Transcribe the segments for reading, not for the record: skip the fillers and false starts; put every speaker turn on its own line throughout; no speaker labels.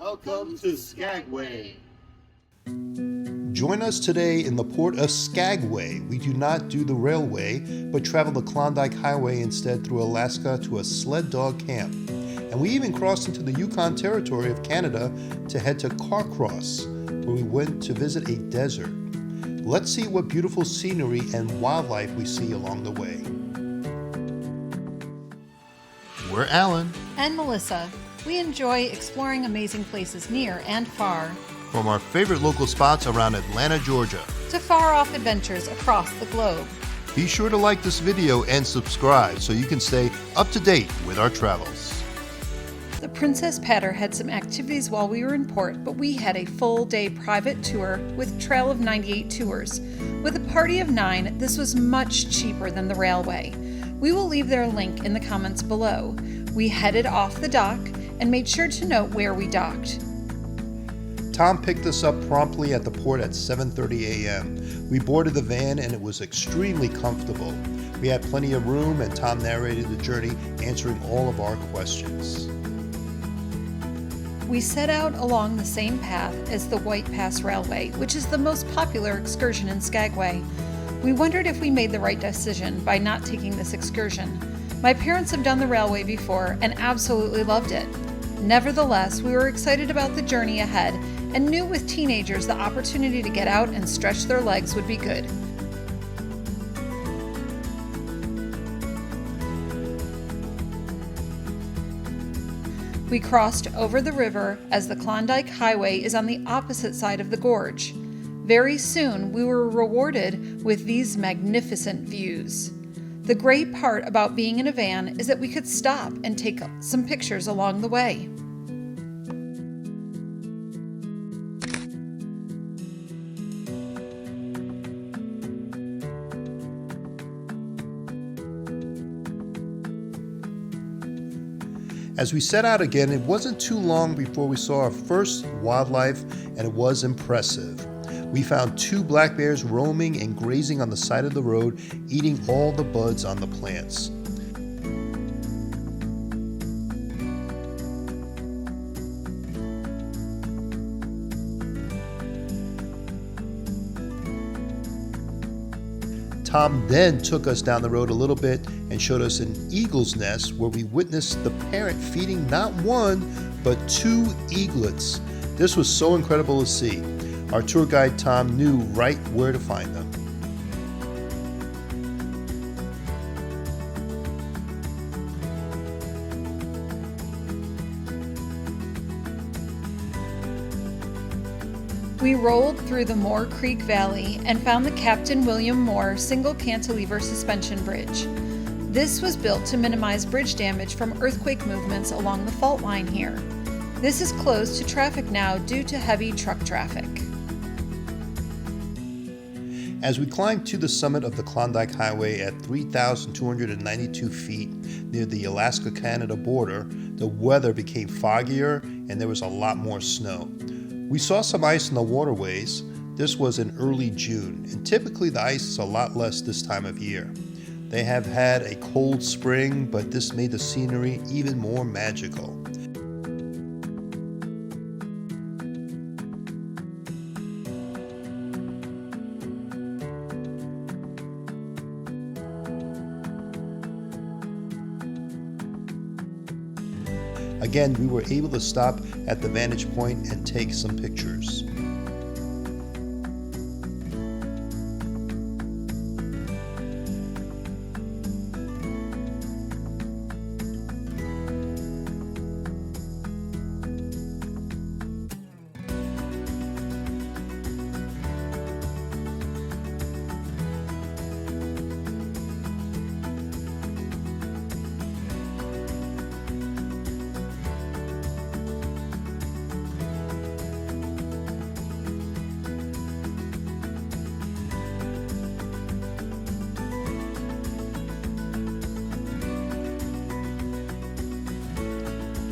Welcome to Skagway.
Join us today in the port of Skagway. We do not do the railway, but travel the Klondike Highway instead through Alaska to a sled dog camp. And we even crossed into the Yukon Territory of Canada to head to Carcross, where we went to visit a desert. Let's see what beautiful scenery and wildlife we see along the way. We're Alan
and Melissa. We enjoy exploring amazing places near and far,
from our favorite local spots around Atlanta, Georgia,
to far-off adventures across the globe.
Be sure to like this video and subscribe so you can stay up to date with our travels.
The Princess Patter had some activities while we were in port, but we had a full-day private tour with Trail of 98 tours. With a party of 9, this was much cheaper than the railway. We will leave their link in the comments below. We headed off the dock and made sure to note where we docked.
Tom picked us up promptly at the port at 7:30 a.m. We boarded the van and it was extremely comfortable. We had plenty of room and Tom narrated the journey, answering all of our questions.
We set out along the same path as the White Pass Railway, which is the most popular excursion in Skagway. We wondered if we made the right decision by not taking this excursion. My parents have done the railway before and absolutely loved it. Nevertheless, we were excited about the journey ahead and knew with teenagers the opportunity to get out and stretch their legs would be good. We crossed over the river as the Klondike Highway is on the opposite side of the gorge. Very soon, we were rewarded with these magnificent views. The great part about being in a van is that we could stop and take some pictures along the way.
As we set out again, it wasn't too long before we saw our first wildlife, and it was impressive. We found 2 black bears roaming and grazing on the side of the road, eating all the buds on the plants. Tom then took us down the road a little bit and showed us an eagle's nest where we witnessed the parent feeding not 1, but 2 eaglets. This was so incredible to see. Our tour guide Tom knew right where to find them.
We rolled through the Moore Creek Valley and found the Captain William Moore single cantilever suspension bridge. This was built to minimize bridge damage from earthquake movements along the fault line here. This is closed to traffic now due to heavy truck traffic.
As we climbed to the summit of the Klondike Highway at 3,292 feet near the Alaska-Canada border, the weather became foggier and there was a lot more snow. We saw some ice in the waterways. This was in early June, and typically the ice is a lot less this time of year. They have had a cold spring, but this made the scenery even more magical. Again, we were able to stop at the vantage point and take some pictures.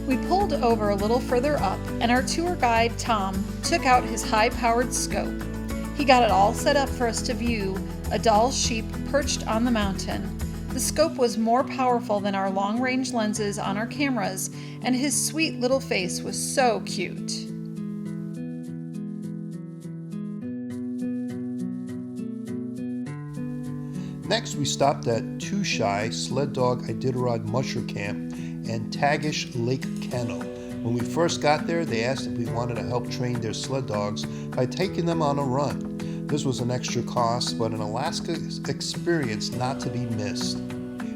We pulled over a little further up, and our tour guide, Tom, took out his high-powered scope. He got it all set up for us to view a Dall sheep perched on the mountain. The scope was more powerful than our long-range lenses on our cameras, and his sweet little face was so cute.
Next, we stopped at Too Shy Sled Dog Iditarod Musher Camp and Tagish Lake Kennel. When we first got there, they asked if we wanted to help train their sled dogs by taking them on a run. This was an extra cost, but an Alaska experience not to be missed.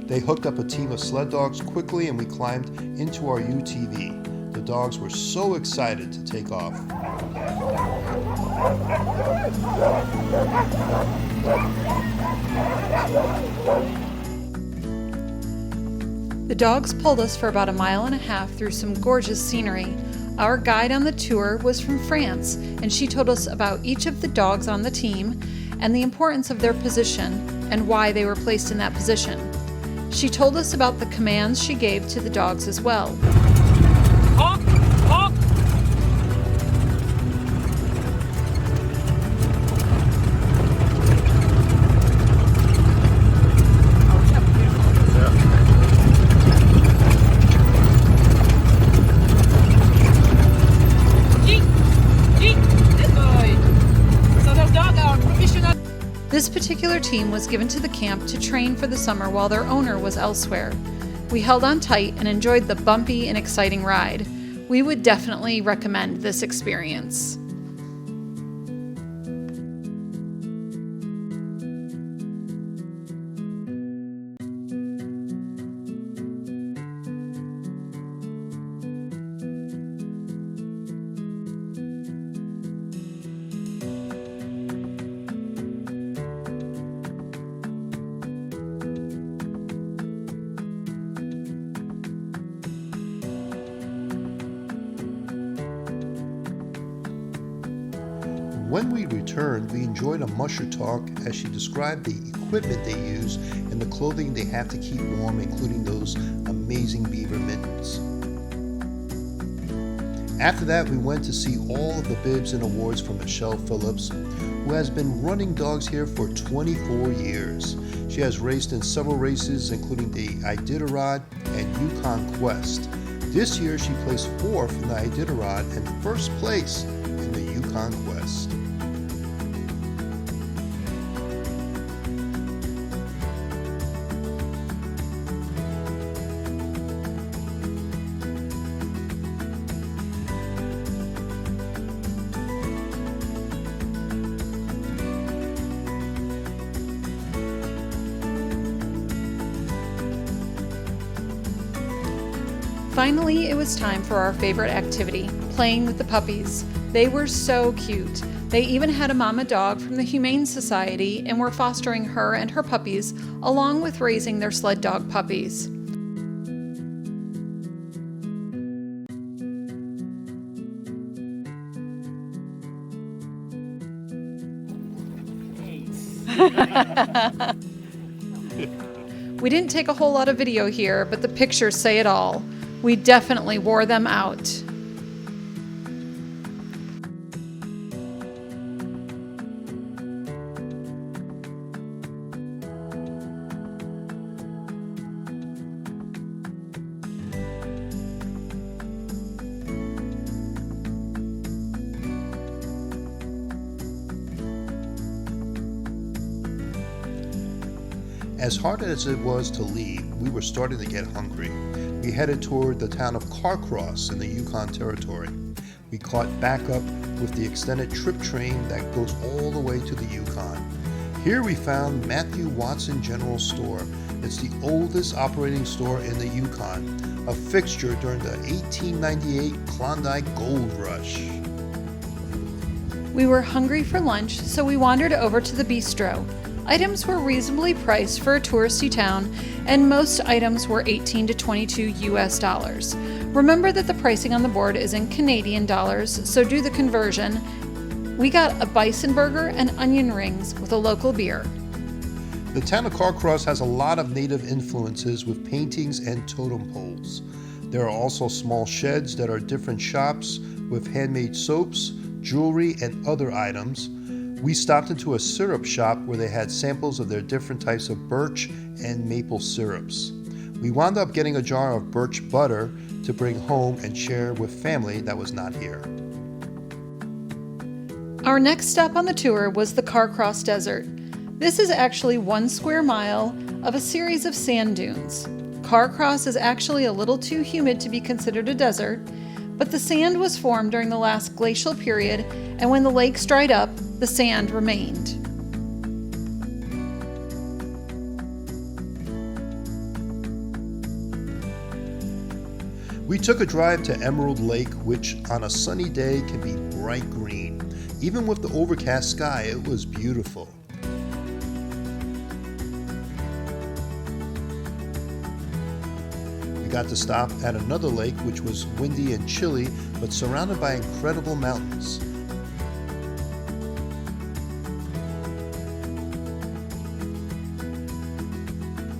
They hooked up a team of sled dogs quickly and we climbed into our UTV. The dogs were so excited to take off.
The dogs pulled us for about 1.5 miles through some gorgeous scenery. Our guide on the tour was from France, and she told us about each of the dogs on the team and the importance of their position and why they were placed in that position. She told us about the commands she gave to the dogs as well.
Honk! Honk!
This particular team was given to the camp to train for the summer while their owner was elsewhere. We held on tight and enjoyed the bumpy and exciting ride. We would definitely recommend this experience.
When we returned, we enjoyed a musher talk as she described the equipment they use and the clothing they have to keep warm, including those amazing beaver mittens. After that, we went to see all of the bibs and awards from Michelle Phillips, who has been running dogs here for 24 years. She has raced in several races, including the Iditarod and Yukon Quest. This year, she placed 4th in the Iditarod and 1st place in the Yukon Quest.
Finally, it was time for our favorite activity, playing with the puppies. They were so cute. They even had a mama dog from the Humane Society and were fostering her and her puppies along with raising their sled dog puppies. We didn't take a whole lot of video here, but the pictures say it all. We definitely wore them out.
As hard as it was to leave, we were starting to get hungry. We headed toward the town of Carcross in the Yukon Territory. We caught back up with the extended trip train that goes all the way to the Yukon. Here we found Matthew Watson General Store. It's the oldest operating store in the Yukon, a fixture during the 1898 Klondike Gold Rush.
We were hungry for lunch, so we wandered over to the bistro. Items were reasonably priced for a touristy town, and most items were $18 to $22 US. Remember that the pricing on the board is in Canadian dollars, so do the conversion. We got a bison burger and onion rings with a local beer.
The town of Carcross has a lot of native influences with paintings and totem poles. There are also small sheds that are different shops with handmade soaps, jewelry, and other items. We stopped into a syrup shop where they had samples of their different types of birch and maple syrups. We wound up getting a jar of birch butter to bring home and share with family that was not here.
Our next stop on the tour was the Carcross Desert. This is actually 1 square mile of a series of sand dunes. Carcross is actually a little too humid to be considered a desert, but the sand was formed during the last glacial period, and when the lakes dried up, the sand remained.
We took a drive to Emerald Lake, which on a sunny day can be bright green. Even with the overcast sky, it was beautiful. We got to stop at another lake which was windy and chilly, but surrounded by incredible mountains.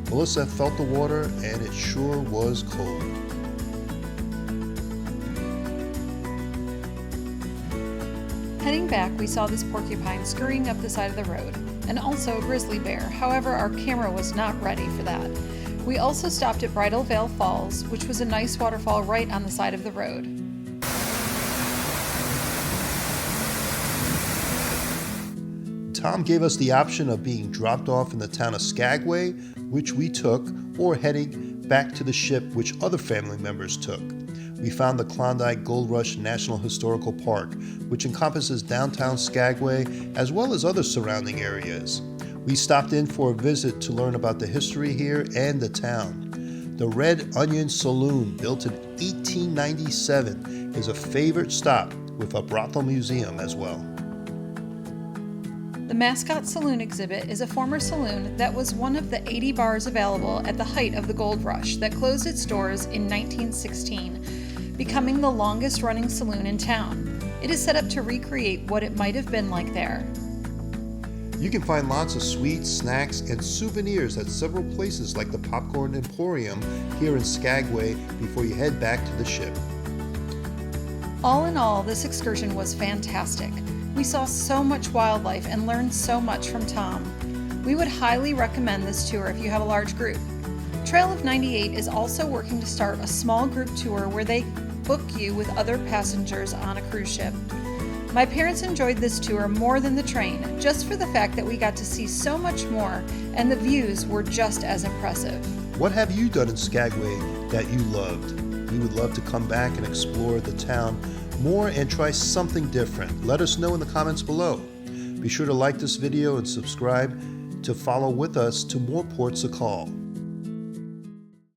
Melissa felt the water and it sure was cold.
Heading back, we saw this porcupine scurrying up the side of the road, and also a grizzly bear. However, our camera was not ready for that. We also stopped at Bridal Veil Falls, which was a nice waterfall right on the side of the road.
Tom gave us the option of being dropped off in the town of Skagway, which we took, or heading back to the ship, which other family members took. We found the Klondike Gold Rush National Historical Park, which encompasses downtown Skagway as well as other surrounding areas. We stopped in for a visit to learn about the history here and the town. The Red Onion Saloon, built in 1897, is a favorite stop with a brothel museum as well.
The Mascot Saloon exhibit is a former saloon that was one of the 80 bars available at the height of the gold rush that closed its doors in 1916, becoming the longest running saloon in town. It is set up to recreate what it might have been like there.
You can find lots of sweets, snacks, and souvenirs at several places like the Popcorn Emporium here in Skagway before you head back to the ship.
All in all, this excursion was fantastic. We saw so much wildlife and learned so much from Tom. We would highly recommend this tour if you have a large group. Trail of 98 is also working to start a small group tour where they book you with other passengers on a cruise ship. My parents enjoyed this tour more than the train, just for the fact that we got to see so much more and the views were just as impressive.
What have you done in Skagway that you loved? We would love to come back and explore the town more and try something different. Let us know in the comments below. Be sure to like this video and subscribe to follow with us to more ports of call.